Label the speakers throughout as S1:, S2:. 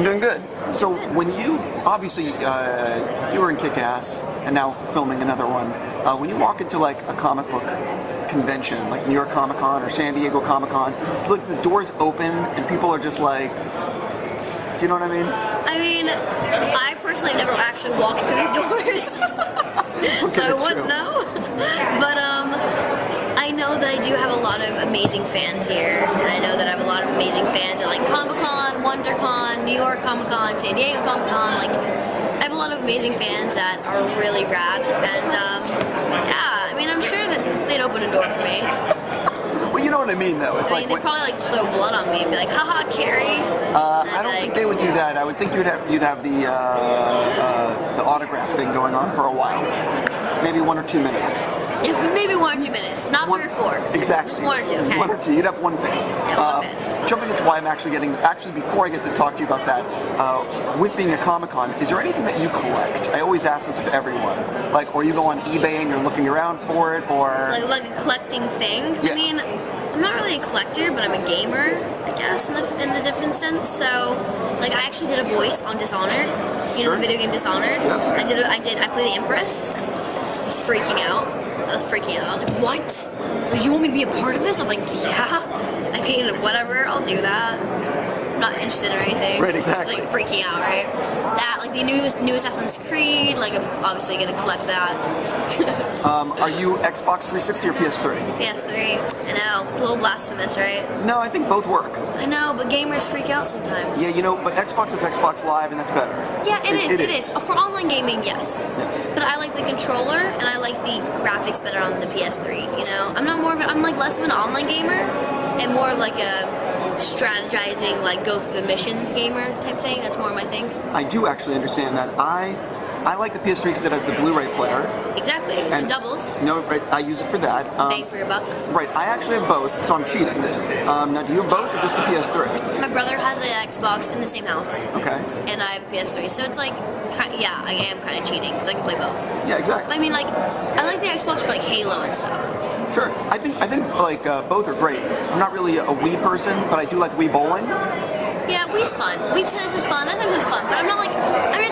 S1: I'm doing good. So when you, obviously, you were in Kick-Ass, and now filming another one. When you walk into like a comic book convention, like New York Comic Con or San Diego Comic Con, like the doors open and people are just like, do you know what I mean?
S2: I mean, I personally have never actually walked through the doors,
S1: Okay,
S2: so I
S1: that's
S2: wouldn't
S1: true.
S2: know. But I know that I do have a lot of amazing fans here, and I know that I have a lot of amazing fans at like Comic-Con, WonderCon, New York Comic-Con, San Diego Comic-Con. Like, I have a lot of amazing fans that are really rad, and yeah, I mean, I'm sure that they'd open a door for me.
S1: Well, you know what I mean, though. It's
S2: I mean, they'd probably like throw blood on me and be like, haha, Carrie.
S1: I don't think they would do that. I would think you'd have the autograph thing going on for a while. Maybe 1 or 2 minutes.
S2: Yeah, maybe 1 or 2 minutes, not 3 or 4.
S1: Exactly.
S2: Just 1 or 2, okay.
S1: 1 or 2. You'd have one thing.
S2: Yeah, one fan.
S1: Jumping into why I'm actually before I get to talk to you about that, with being a Comic-Con, is there anything that you collect? I always ask this of everyone. Like, or you go on eBay and you're looking around for it, or...
S2: Like a collecting thing?
S1: Yeah.
S2: I mean, I'm not really a collector, but I'm a gamer, I guess, in the different sense. So, like, I actually did a voice on Dishonored. You know, the video game Dishonored?
S1: Yes.
S2: I played the Empress. I was freaking out. I was like, what? You want me to be a part of this? I was like, yeah. I mean, whatever, I'll do that. I'm not interested in anything.
S1: Right, exactly.
S2: Like, freaking out, right? That, like, the new Assassin's Creed, like, I'm obviously gonna collect that.
S1: Are you Xbox 360 or PS3?
S2: PS3, I know, it's a little blasphemous, right?
S1: No, I think both work.
S2: I know, but gamers freak out sometimes.
S1: Yeah, you know, but Xbox is Xbox Live, and that's better.
S2: Yeah, it is. For online gaming, yes. But I like the controller, and I like the graphics better on the PS3, you know? I'm like less of an online gamer, and more of like a strategizing, like go through the missions gamer type thing. That's more my thing.
S1: I do actually understand that. I like the PS3 because it has the Blu-ray player.
S2: Exactly, so doubles.
S1: No, right, I use it for that.
S2: Bang for your buck.
S1: Right, I actually have both, so I'm cheating. Now, do you have both or just the PS3?
S2: My brother has an Xbox in the same house.
S1: Okay.
S2: And I have a PS3, so it's like, yeah, I am kind of cheating because I can play both.
S1: Yeah, exactly.
S2: I mean, like, I like the Xbox for like Halo and stuff.
S1: Sure. I think like both are great. I'm not really a Wii person, but I do like Wii bowling.
S2: Yeah, Wii's fun. Wii tennis is fun. That times is fun, but I'm not like,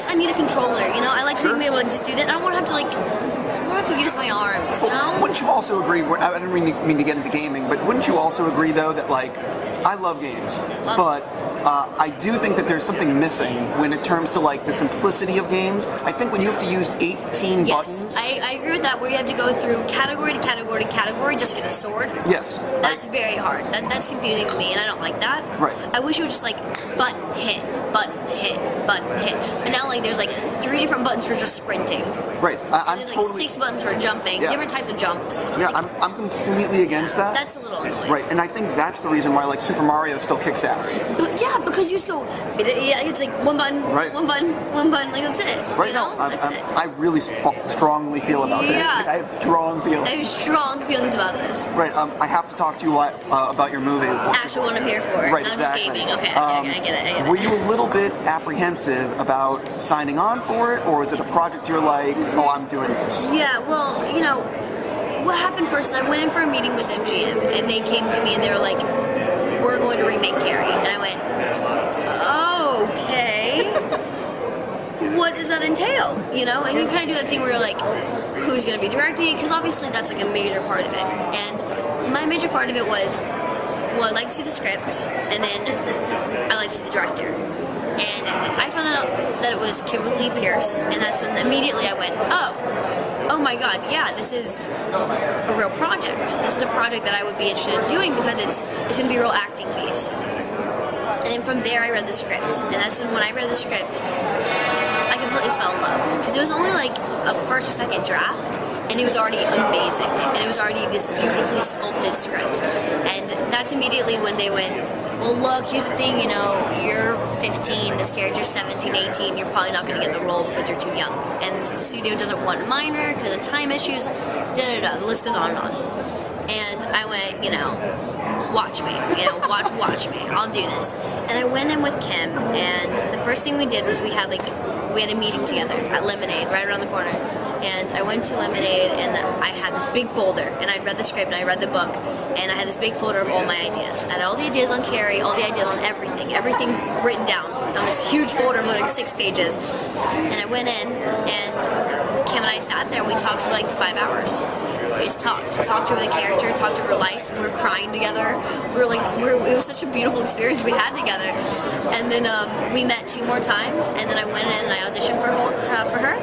S2: I need a controller, you know? I like being able to just do that. I don't want to have to like, I don't have to use my arms, you know?
S1: Wouldn't you also agree, I didn't really mean to get into gaming, but wouldn't you also agree though that like, I love games, but I do think that there's something missing when it comes to like the simplicity of games. I think when you have to use 18 buttons.
S2: Yes, I agree with that, where you have to go through category to category to category just to get a sword.
S1: Yes.
S2: That's very hard. That's confusing to me, and I don't like that.
S1: Right.
S2: I wish it was just like button, hit, button, hit, button, hit. And now like there's like 3 different buttons for just sprinting.
S1: Right.
S2: And there's like 6 buttons for jumping, different types of jumps.
S1: Yeah,
S2: like,
S1: I'm completely against that.
S2: That's a little annoying.
S1: Right, and I think that's the reason why like Super Mario still kicks ass.
S2: But yeah, because you just go, yeah, it's like one button,
S1: right.
S2: one button, like that's it.
S1: Right,
S2: you know?
S1: that's it. I really strongly feel about it.
S2: Yeah.
S1: I have strong feelings.
S2: I have strong feelings about this.
S1: Right, I have to talk to you about your movie.
S2: Actually what I'm here for.
S1: Right,
S2: not
S1: exactly.
S2: just gaming. Okay, I get it.
S1: Were you a little bit apprehensive about signing on for it, or is it a project you're like, oh, I'm doing this?
S2: Yeah, well, you know, what happened first, I went in for a meeting with MGM, and they came to me and they were like, we're going to remake Carrie. And I went, okay. What does that entail? You know, and you kind of do that thing where you're like, who's going to be directing? Because obviously that's like a major part of it. And my major part of it was, well, I like to see the script, and then I like to see the director. And I found out that it was Kimberly Pierce, and that's when immediately I went, oh my god, yeah, this is a real project. This is a project that I would be interested in doing because it's going to be a real acting piece. And then from there I read the script, and that's when I read the script, I completely fell in love. Because it was only like a first or second draft, and it was already amazing, and it was already this beautifully sculpted script. And that's immediately when they went, well look, here's the thing, you know, you're 15, this character's 17, 18, you're probably not going to get the role because you're too young. And the studio doesn't want minor because of time issues, the list goes on and on. And I went, you know, watch me, you know, watch me, I'll do this. And I went in with Kim, and the first thing we did was we had a meeting together at Lemonade, right around the corner. And I went to Lemonade, and I had this big folder, and I'd read the script, and I read the book, and I had this big folder of all my ideas. I had all the ideas on Carrie, all the ideas on everything written down on this huge folder of like 6 pages. And I went in, and Kim and I sat there, and we talked for like 5 hours. We just talked over the character, talked over life. We were crying together. It was such a beautiful experience we had together. And then we met 2 more times, and then I went in and I auditioned for her.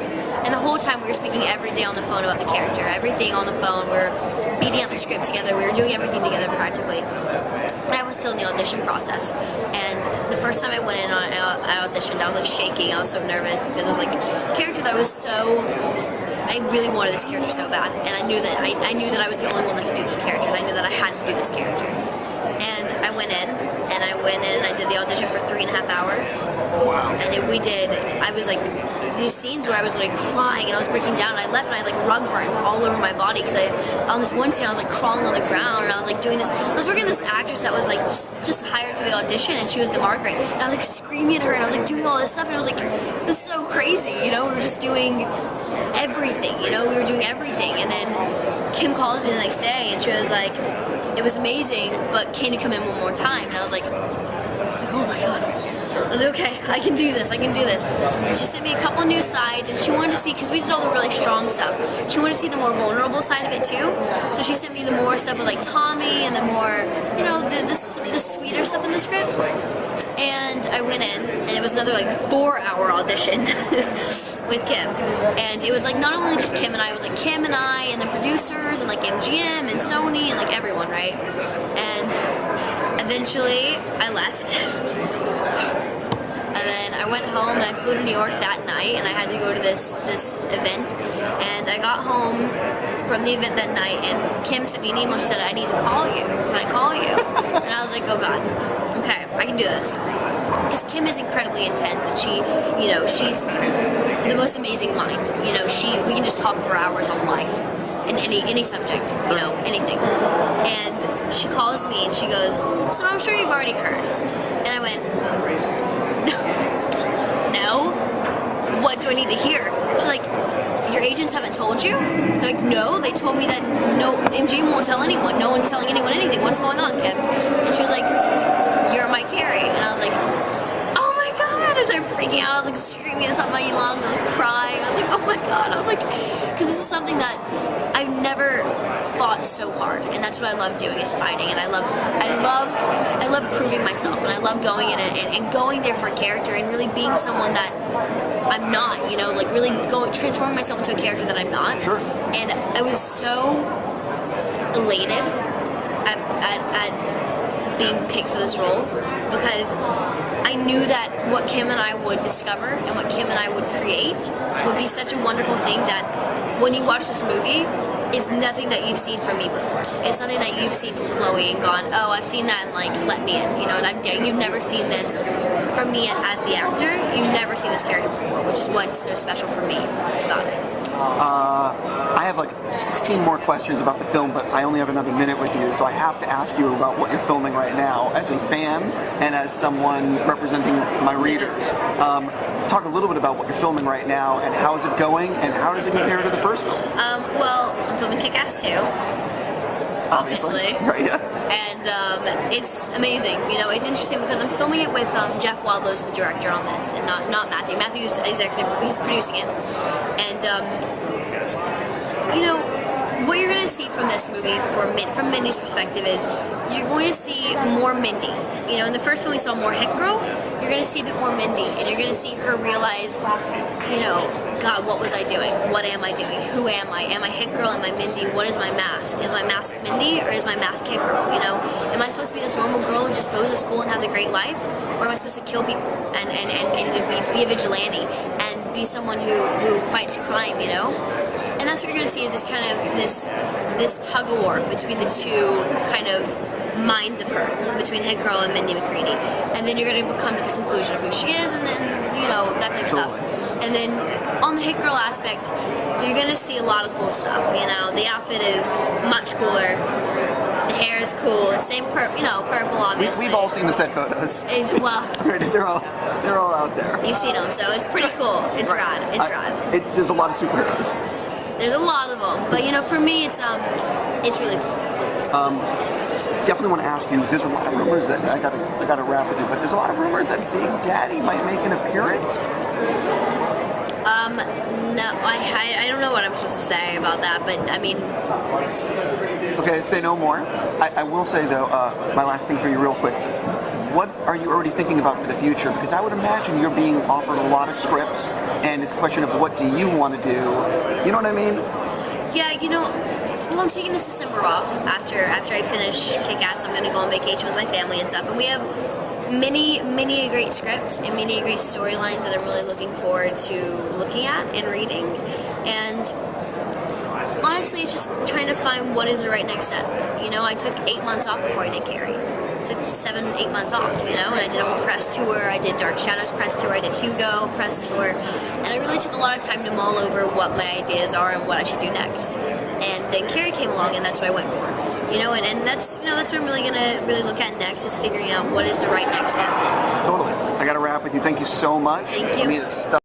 S2: And the whole time we were speaking every day on the phone about the character, everything on the phone. We were beating out the script together. We were doing everything together practically. And I was still in the audition process. And the first time I went in, I auditioned. I was like shaking. I was so nervous because it was like a character that was so. I really wanted this character so bad, and I knew that I was the only one that could do this character, and I knew that I had to do this character. And I went in, and I did the audition for 3.5 hours.
S1: Wow.
S2: And I was like, these scenes where I was like crying and I was breaking down, and I left and I had like rug burns all over my body because on this one scene I was like crawling on the ground, and I was like doing this. I was working with this actress that was like just hired for the audition, and she was the Margaret, and I was like screaming at her, and I was like doing all this stuff, and it was so crazy, you know. We were just doing everything, you know. We were doing everything, and then Kim calls me the next day, and she was like, "It was amazing, but can you come in one more time?" And I was like, oh my god. I was like, okay, I can do this, She sent me a couple new sides, and she wanted to see, because we did all the really strong stuff, she wanted to see the more vulnerable side of it too. So she sent me the more stuff with like Tommy, and the more, you know, the sweeter stuff in the script. And I went in, and it was another like 4-hour audition with Kim. And it was like not only just Kim and I, it was like Kim and I and the producers and like MGM and Sony and like everyone, right? And eventually I left. And then I went home, and I flew to New York that night, and I had to go to this event. And I got home from the event that night, and Kim sent me an email. She said, "I need to call you. Can I call you?" And I was like, oh god, okay, I can do this. Because Kim is incredibly intense, and she, you know, she's the most amazing mind. You know, we can just talk for hours on life in any subject, you know, anything. And she calls me and she goes, "So I'm sure you've already heard." And I went, no. What do I need to hear? She's like, "Your agents haven't told you?" They're like, "No, they told me that no, MGM won't tell anyone. No one's telling anyone anything. What's going on, Kim?" And she was like, "You're my Carrie." And I was like, oh my god. I was like freaking out. I was like screaming at the top of my lungs. I was crying. I was like, oh my god. I was like, because this is something that I've never fought so hard, and that's what I love doing, is fighting. And I love proving myself, and I love going in and going there for a character and really being someone that I'm not, you know, like really transforming myself into a character that I'm not.
S1: Sure.
S2: And I was so elated at being picked for this role, because I knew that what Kim and I would discover and what Kim and I would create would be such a wonderful thing that when you watch this movie, it's nothing that you've seen from me before. It's something that you've seen from Chloe and gone, oh, I've seen that, and like, let me in, you know. And you've never seen this from me as the actor. You've never seen this character before, which is what's so special for me about it.
S1: I have like 16 more questions about the film, but I only have another minute with you, so I have to ask you about what you're filming right now as a fan and as someone representing my readers. Talk a little bit about what you're filming right now, and how is it going, and how does it compare to the first film?
S2: Well, I'm filming Kick-Ass 2. Obviously.
S1: Right, yeah.
S2: And it's amazing. You know, it's interesting because I'm filming it with Jeff Wadlow's the director on this, and not Matthew. Matthew's executive, he's producing it. And, you know, what you're going to see from this movie, from Mindy's perspective, is you're going to see more Mindy. You know, in the first one we saw more Hit Girl, you're going to see a bit more Mindy, and you're going to see her realize, you know, God, what was I doing? What am I doing? Who am I? Am I Hit Girl? Am I Mindy? What is my mask? Is my mask Mindy, or is my mask Hit Girl? You know, am I supposed to be this normal girl who just goes to school and has a great life, or am I supposed to kill people and be a vigilante and be someone who fights crime? You know. And that's what you're going to see, is this kind of this tug of war between the two kind of minds of her, between Hit Girl and Mindy McCready. And then you're going to come to the conclusion of who she is, and then, you know, that type of stuff. And then on the Hit Girl aspect, you're going to see a lot of cool stuff. You know, the outfit is much cooler. The hair is cool. It's same purple, you know, purple obviously.
S1: We've all seen the set photos.
S2: Well,
S1: they're all out there.
S2: You've seen them, so it's pretty cool. It's rad. It's rad.
S1: There's a lot of superheroes.
S2: There's a lot of them, but you know, for me, it's really fun.
S1: Definitely want to ask you. There's a lot of rumors that I gotta wrap with you, but there's a lot of rumors that Big Daddy might make an appearance.
S2: No, I don't know what I'm supposed to say about that, but I mean.
S1: Okay, say no more. I will say though, my last thing for you real quick. What are you already thinking about for the future? Because I would imagine you're being offered a lot of scripts, and it's a question of what do you want to do? You know what I mean?
S2: Yeah, you know, well, I'm taking this December off. After I finish Kick-Ass, I'm going to go on vacation with my family and stuff, and we have many a great script and many a great storylines that I'm really looking forward to looking at and reading. And honestly, it's just trying to find what is the right next step. You know, I took 8 months off before I did Carrie. Took 7-8 months off, you know, and I did a whole press tour. I did Dark Shadows press tour. I did Hugo press tour, and I really took a lot of time to mull over what my ideas are and what I should do next. And then Carrie came along, and that's what I went for, you know. And that's that's what I'm really gonna look at next, is figuring out what is the right next step.
S1: Totally. I got to wrap with you. Thank you so much.
S2: Thank you.
S1: I mean, it's stuff